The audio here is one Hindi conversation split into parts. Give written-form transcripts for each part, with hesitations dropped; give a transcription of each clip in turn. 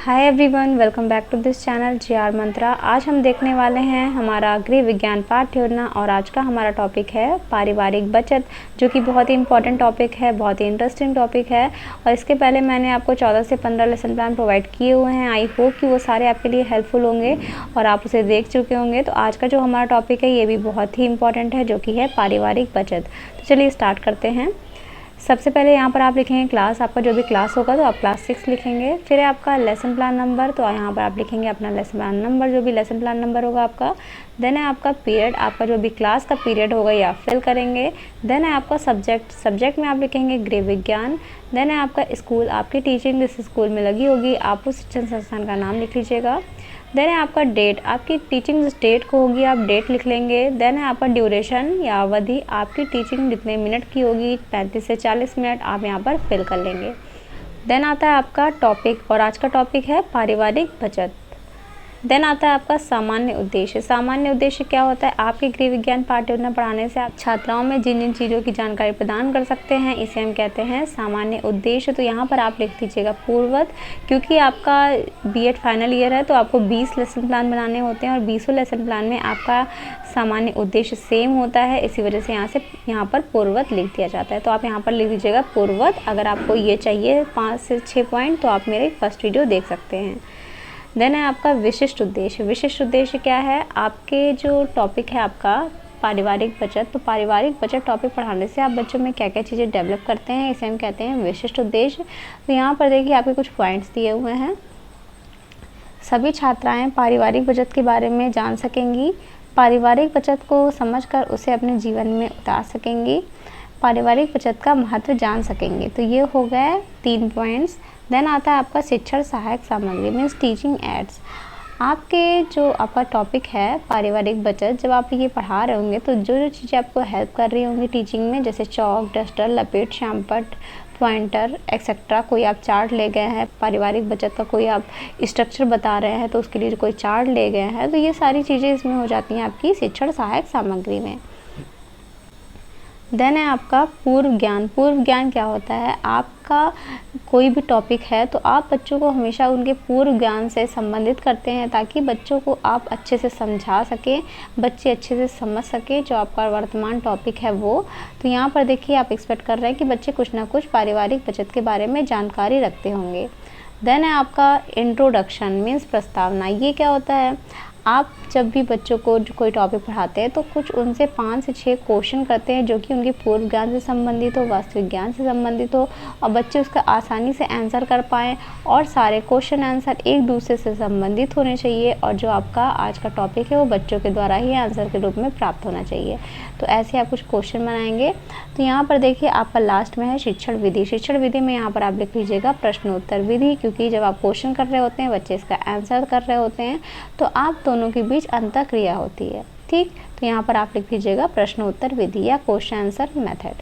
Hi everyone, welcome back to this channel GR Mantra. आज हम देखने वाले हैं हमारा गृह विज्ञान पाठ्य योजना और आज का हमारा टॉपिक है पारिवारिक बचत, जो कि बहुत ही इंपॉर्टेंट टॉपिक है, बहुत ही इंटरेस्टिंग टॉपिक है। और इसके पहले मैंने आपको 14 से 15 लेसन प्लान प्रोवाइड किए हुए हैं। आई होप कि वो सारे आपके लिए हेल्पफुल होंगे और आप उसे देख चुके होंगे। तो आज का जो हमारा टॉपिक है ये भी बहुत ही इंपॉर्टेंट है, जो कि है पारिवारिक बचत। तो चलिए स्टार्ट करते हैं। सबसे पहले यहाँ पर आप लिखेंगे क्लास, आपका जो भी क्लास होगा तो आप क्लास 6 लिखेंगे। फिर है आपका लेसन प्लान नंबर, तो यहाँ पर आप लिखेंगे अपना लेसन प्लान नंबर, जो भी लेसन प्लान नंबर होगा आपका। देन है आपका पीरियड, आपका जो भी क्लास का पीरियड होगा ये आप फिल करेंगे। देन है आपका सब्जेक्ट में आप लिखेंगे गृह विज्ञान। देन है आपका स्कूल, आपकी टीचिंग जिस स्कूल में लगी होगी आप उस शिक्षण संस्थान का नाम लिख लीजिएगा। देन है आपका डेट, आपकी टीचिंग जिस डेट को होगी आप डेट लिख लेंगे। देन है आपका ड्यूरेशन या अवधि, आपकी टीचिंग जितने मिनट की होगी 35 से 40 मिनट आप यहाँ पर फिल कर लेंगे। देन आता है आपका टॉपिक, और आज का टॉपिक है पारिवारिक बचत। देन आता है आपका सामान्य उद्देश्य। सामान्य उद्देश्य क्या होता है? आपके गृह विज्ञान पाठ्य योजना पढ़ाने से आप छात्राओं में जिन जिन चीज़ों की जानकारी प्रदान कर सकते हैं इसे हम कहते हैं सामान्य उद्देश्य। तो यहाँ पर आप लिख दीजिएगा पूर्वत, क्योंकि आपका B.Ed फाइनल ईयर है तो आपको 20 लेसन प्लान बनाने होते हैं और 20 लेसन प्लान में आपका सामान्य उद्देश्य सेम होता है। इसी वजह से यहाँ पर पूर्वत लिख दिया जाता है। तो आप यहाँ पर लिख दीजिएगा पूर्वत। अगर आपको ये चाहिए 5 से 6 पॉइंट तो आप मेरे फर्स्ट वीडियो देख सकते हैं। देन है आपका विशिष्ट उद्देश्य। विशिष्ट उद्देश्य क्या है? आपके जो टॉपिक है आपका पारिवारिक बचत, तो पारिवारिक बचत टॉपिक पढ़ाने से आप बच्चों में क्या क्या चीज़ें डेवलप करते हैं इसे हम कहते हैं विशिष्ट उद्देश्य। तो यहाँ पर देखिए आपके कुछ पॉइंट्स दिए हुए हैं। सभी छात्राएं पारिवारिक बचत के बारे में जान सकेंगी, पारिवारिक बचत को समझकर उसे अपने जीवन में उतार सकेंगी, पारिवारिक बचत का महत्व जान सकेंगे। तो ये हो गए 3 पॉइंट्स। देन आता है आपका शिक्षण सहायक सामग्री मीन्स टीचिंग एड्स। आपके जो आपका टॉपिक है पारिवारिक बचत, जब आप ये पढ़ा रहे होंगे तो जो जो चीज़ें आपको हेल्प कर रही होंगी टीचिंग में, जैसे चौक, डस्टर, लपेट, श्यामपट्ट, पॉइंटर एक्सेट्रा, कोई आप चार्ट ले गए हैं पारिवारिक बचत का, कोई आप स्ट्रक्चर बता रहे हैं तो उसके लिए कोई चार्ट ले गए हैं, तो ये सारी चीज़ें इसमें हो जाती हैं आपकी शिक्षण सहायक सामग्री में। देन है आपका पूर्व ज्ञान। पूर्व ज्ञान क्या होता है? आपका कोई भी टॉपिक है तो आप बच्चों को हमेशा उनके पूर्व ज्ञान से संबंधित करते हैं ताकि बच्चों को आप अच्छे से समझा सकें, बच्चे अच्छे से समझ सकें जो आपका वर्तमान टॉपिक है वो। तो यहाँ पर देखिए आप एक्सपेक्ट कर रहे हैं कि बच्चे कुछ ना कुछ पारिवारिक बचत के बारे में जानकारी रखते होंगे। देन है आपका इंट्रोडक्शन मीन्स प्रस्तावना। ये क्या होता है? आप जब भी बच्चों को जो कोई टॉपिक पढ़ाते हैं तो कुछ उनसे 5 से 6 क्वेश्चन करते हैं जो कि उनके पूर्व ज्ञान से संबंधित हो, वास्तविक ज्ञान से संबंधित हो, और बच्चे उसका आसानी से आंसर कर पाएँ और सारे क्वेश्चन आंसर एक दूसरे से संबंधित होने चाहिए और जो आपका आज का टॉपिक है वो बच्चों के द्वारा ही आंसर के रूप में प्राप्त होना चाहिए। तो ऐसे आप कुछ क्वेश्चन बनाएंगे। तो यहाँ पर देखिए आपका लास्ट में है शिक्षण विधि। शिक्षण विधि में यहाँ पर आप लिख लीजिएगा प्रश्नोत्तर विधि, क्योंकि जब आप क्वेश्चन कर रहे होते हैं बच्चे इसका आंसर कर रहे होते हैं तो आप दोनों के बीच अंतर क्रिया होती है। ठीक, तो यहाँ पर आप लिख लीजिएगा प्रश्नोत्तर विधि या क्वेश्चन आंसर मेथड।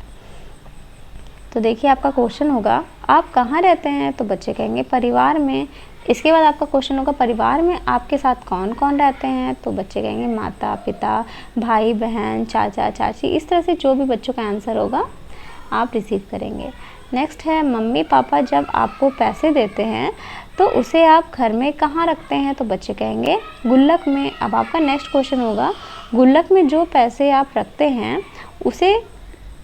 तो देखिए आपका क्वेश्चन होगा आप कहाँ रहते हैं? तो बच्चे कहेंगे परिवार में। इसके बाद आपका क्वेश्चन होगा परिवार में आपके साथ कौन कौन रहते हैं? तो बच्चे कहेंगे माता पिता, भाई बहन, चाचा चाची। इस तरह से जो भी बच्चों का आंसर होगा आप रिसीव करेंगे। नेक्स्ट है मम्मी पापा जब आपको पैसे देते हैं तो उसे आप घर में कहाँ रखते हैं? तो बच्चे कहेंगे गुल्लक में। अब आपका नेक्स्ट क्वेश्चन होगा गुल्लक में जो पैसे आप रखते हैं उसे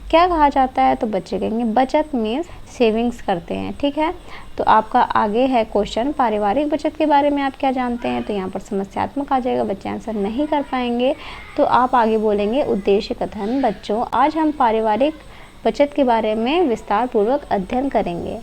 क्या कहा जाता है? तो बच्चे कहेंगे बचत मीन्स सेविंग्स करते हैं। ठीक है, तो आपका आगे है क्वेश्चन पारिवारिक बचत के बारे में आप क्या जानते हैं? तो यहाँ पर समस्यात्मक आ जाएगा, बच्चे आंसर नहीं कर पाएंगे। तो आप आगे बोलेंगे उद्देश्य कथन। बच्चों आज हम पारिवारिक बचत के बारे में विस्तार पूर्वक अध्ययन करेंगे।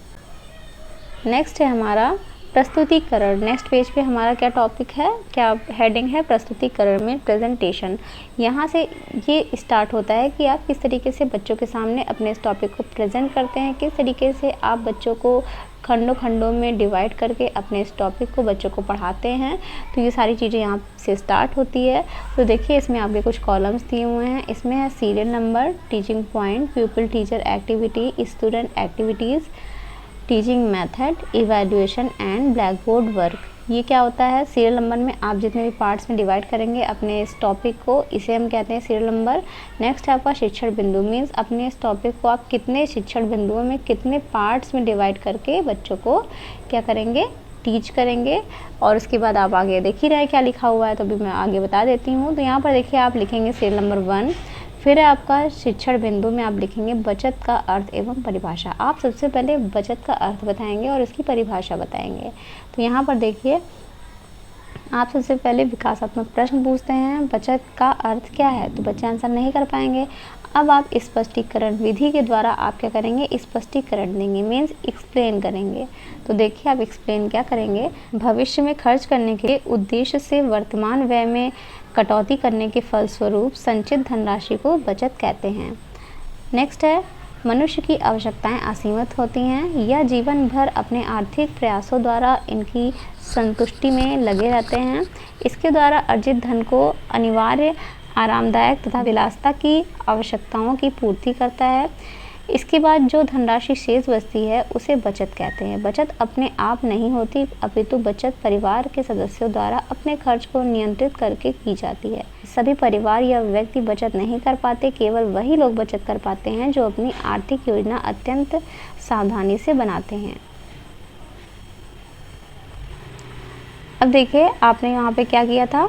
नेक्स्ट है हमारा प्रस्तुतिकरण। नेक्स्ट पेज पे हमारा क्या टॉपिक है, क्या हेडिंग है? प्रस्तुतिकरण में प्रेजेंटेशन। यहाँ से ये स्टार्ट होता है कि आप किस तरीके से बच्चों के सामने अपने इस टॉपिक को प्रेजेंट करते हैं, किस तरीके से आप बच्चों को खंडों खंडों में डिवाइड करके अपने इस टॉपिक को बच्चों को पढ़ाते हैं। तो ये सारी चीज़ें यहाँ से स्टार्ट होती है। तो देखिए इसमें आपके कुछ कॉलम्स दिए हुए हैं। इसमें है serial number, teaching point, प्यूपिल teacher activity, student activities, teaching method, evaluation and black board work. ये क्या होता है? सीरियल नंबर में आप जितने भी पार्ट्स में डिवाइड करेंगे अपने इस टॉपिक को, इसे हम कहते हैं सीरियल नंबर। नेक्स्ट है आपका शिक्षण बिंदु मीन्स अपने इस टॉपिक को आप कितने शिक्षण बिंदुओं में कितने पार्ट्स में डिवाइड करके बच्चों को क्या करेंगे, टीच करेंगे और उसके बाद आप आगे देख ही रहे क्या लिखा हुआ है, तो अभी मैं आगे बता देती हूँ। तो यहाँ पर देखिए आप लिखेंगे सेल नंबर 1, फिर आपका शिक्षण बिंदु में आप लिखेंगे बचत का अर्थ एवं परिभाषा। आप सबसे पहले बचत का अर्थ बताएंगे और उसकी परिभाषा बताएंगे। तो यहाँ पर देखिए आप सबसे पहले विकासात्मक प्रश्न पूछते हैं, बचत का अर्थ क्या है, तो बच्चे आंसर नहीं कर पाएंगे। अब आप स्पष्टीकरण विधि के द्वारा आप क्या करेंगे, स्पष्टीकरण देंगे, मीन्स एक्सप्लेन करेंगे। तो देखिए आप एक्सप्लेन क्या करेंगे, भविष्य में खर्च करने के उद्देश्य से वर्तमान व्यय में कटौती करने के फलस्वरूप संचित धनराशि को बचत कहते हैं। नेक्स्ट है, मनुष्य की आवश्यकताएं असीमित होती हैं, यह जीवन भर अपने आर्थिक प्रयासों द्वारा इनकी संतुष्टि में लगे रहते हैं। इसके द्वारा अर्जित धन को अनिवार्य, आरामदायक तथा विलासिता की आवश्यकताओं की पूर्ति करता है। इसके बाद जो धनराशि शेष बचती है उसे बचत कहते हैं। बचत अपने आप नहीं होती, अपितु बचत परिवार के सदस्यों द्वारा अपने खर्च को नियंत्रित करके की जाती है। सभी परिवार या व्यक्ति बचत नहीं कर पाते, केवल वही लोग बचत कर पाते हैं जो अपनी आर्थिक योजना अत्यंत सावधानी से बनाते हैं। अब देखिए आपने यहाँ पे क्या किया था,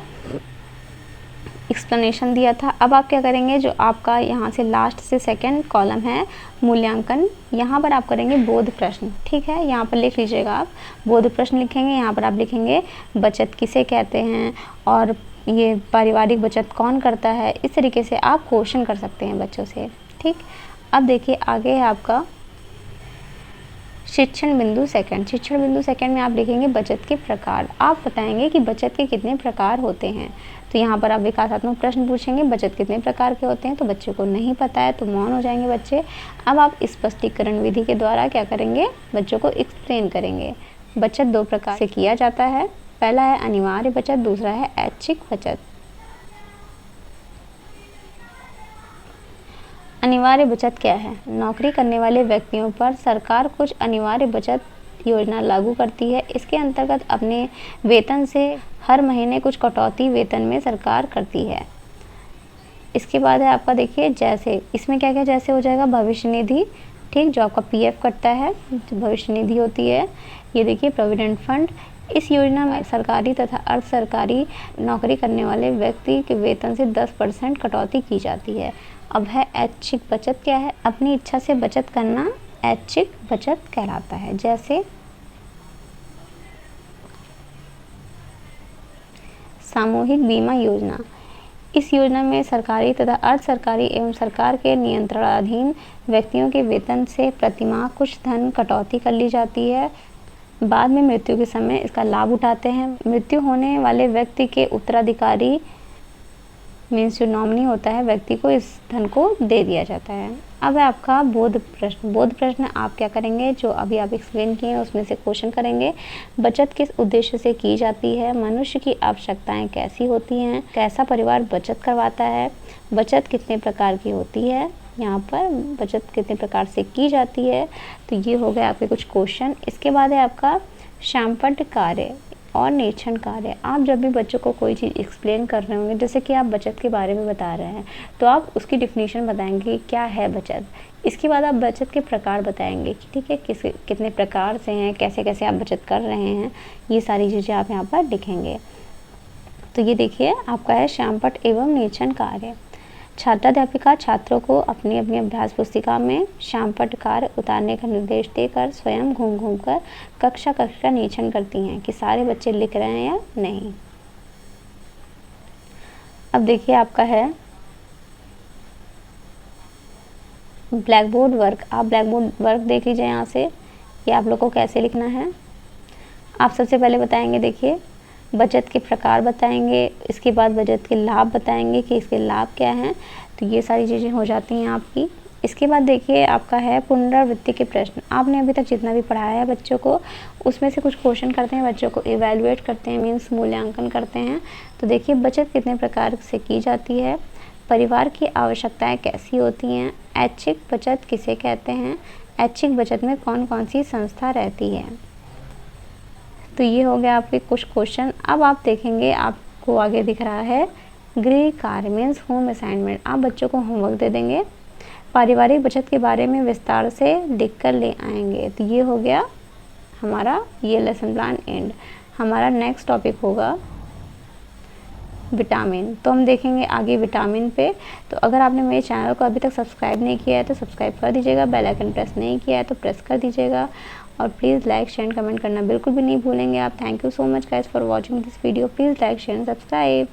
एक्सप्लेनेशन दिया था। अब आप क्या करेंगे, जो आपका यहाँ से लास्ट से सेकंड कॉलम है मूल्यांकन, यहाँ पर आप करेंगे बोध प्रश्न। ठीक है, यहाँ पर लिख लीजिएगा आप बोध प्रश्न लिखेंगे। यहाँ पर आप लिखेंगे बचत किसे कहते हैं और ये पारिवारिक बचत कौन करता है। इस तरीके से आप क्वेश्चन कर सकते हैं बच्चों से। ठीक, अब देखिए आगे है आपका शिक्षण बिंदु सेकंड। शिक्षण बिंदु सेकंड में आप लिखेंगे बचत के प्रकार। आप बताएंगे कि बचत के कितने प्रकार होते हैं। तो यहाँ पर आप विकासात्मक प्रश्न पूछेंगे, बचत कितने प्रकार के होते हैं, तो बच्चे को नहीं पता है तो मौन हो जाएंगे बच्चे। अब आप स्पष्टीकरण विधि के द्वारा क्या करेंगे, बच्चों को एक्सप्लेन करेंगे। बचत 2 प्रकार से किया जाता है, पहला है अनिवार्य बचत, दूसरा है ऐच्छिक बचत। अनिवार्य बचत क्या है, नौकरी करने वाले व्यक्तियों पर सरकार कुछ अनिवार्य बचत योजना लागू करती है। इसके अंतर्गत अपने वेतन से हर महीने कुछ कटौती वेतन में सरकार करती है। इसके बाद है आपका देखिए जैसे, इसमें क्या क्या जैसे हो जाएगा, भविष्य निधि। ठीक, जो आपका पीएफ कटता है, जो भविष्य निधि होती है। ये देखिए प्रोविडेंट फंड। इस योजना में सरकारी तथा अर्ध सरकारी नौकरी करने वाले व्यक्ति के वेतन से 10% कटौती की जाती है। अब है ऐच्छिक बचत क्या है, अपनी इच्छा से बचत करना ऐच्छिक बचत कहलाता है। जैसे सामूहिक बीमा योजना, इस योजना में सरकारी तथा अर्ध सरकारी एवं सरकार के नियंत्रणाधीन व्यक्तियों के वेतन से प्रतिमाह कुछ धन कटौती कर ली जाती है। बाद में मृत्यु के समय इसका लाभ उठाते हैं। मृत्यु होने वाले व्यक्ति के उत्तराधिकारी मीन्स जो नॉमिनी होता है व्यक्ति को इस धन को दे दिया जाता है। अब है आपका बोध प्रश्न। बोध प्रश्न आप क्या करेंगे, जो अभी आप एक्सप्लेन किए हैं उसमें से क्वेश्चन करेंगे। बचत किस उद्देश्य से की जाती है, मनुष्य की आवश्यकताएं कैसी होती हैं, कैसा परिवार बचत करवाता है, बचत कितने प्रकार की होती है, यहाँ पर बचत कितने प्रकार से की जाती है। तो ये हो गए आपके कुछ क्वेश्चन। इसके बाद है आपका शामपट्ट कार्य और निरीक्षण कार्य। आप जब भी बच्चों को कोई चीज़ एक्सप्लेन कर रहे होंगे, जैसे कि आप बचत के बारे में बता रहे हैं, तो आप उसकी डिफिनीशन बताएंगे क्या है बचत। इसके बाद आप बचत के प्रकार बताएंगे कि ठीक है कितने प्रकार से हैं, कैसे कैसे आप बचत कर रहे हैं, ये सारी चीज़ें आप यहाँ पर लिखेंगे। तो ये देखिए आपका है शामपट्ट एवं निरीक्षण कार्य। छात्राध्यापिका छात्रों को अपनी अपनी अभ्यास पुस्तिका में शामपट्ट कार्य उतारने का निर्देश देकर स्वयं घूम घूम कर कक्षा का निरीक्षण करती हैं कि सारे बच्चे लिख रहे हैं या नहीं। अब देखिए आपका है ब्लैक बोर्ड वर्क। आप ब्लैक बोर्ड वर्क देख लीजिए यहाँ से, ये आप लोग को कैसे लिखना है। आप सबसे पहले बताएंगे, देखिए बचत के प्रकार बताएंगे, इसके बाद बचत के लाभ बताएंगे कि इसके लाभ क्या हैं। तो ये सारी चीज़ें हो जाती हैं आपकी। इसके बाद देखिए आपका है पुनरावृत्ति के प्रश्न। आपने अभी तक जितना भी पढ़ाया है बच्चों को, उसमें से कुछ क्वेश्चन करते हैं, बच्चों को इवैल्यूएट करते हैं, मीन्स मूल्यांकन करते हैं। तो देखिए बचत कितने प्रकार से की जाती है, परिवार की आवश्यकताएँ कैसी होती हैं, ऐच्छिक बचत किसे कहते हैं, ऐच्छिक बचत में कौन कौन सी संस्था रहती है। तो ये हो गया आपके कुछ क्वेश्चन। अब आप देखेंगे आपको आगे दिख रहा है गृह कार्य मीन्स होम असाइनमेंट। आप बच्चों को होमवर्क दे देंगे, पारिवारिक बचत के बारे में विस्तार से लिख कर ले आएंगे। तो ये हो गया हमारा ये लेसन प्लान एंड। हमारा नेक्स्ट टॉपिक होगा विटामिन। तो हम देखेंगे आगे विटामिन पे। तो अगर आपने मेरे चैनल को अभी तक सब्सक्राइब नहीं किया है तो सब्सक्राइब कर दीजिएगा, बेल आइकन प्रेस नहीं किया है तो प्रेस कर दीजिएगा, और प्लीज़ लाइक शेयर कमेंट करना बिल्कुल भी नहीं भूलेंगे आप। Thank you so much guys for watching this video. Please like share subscribe.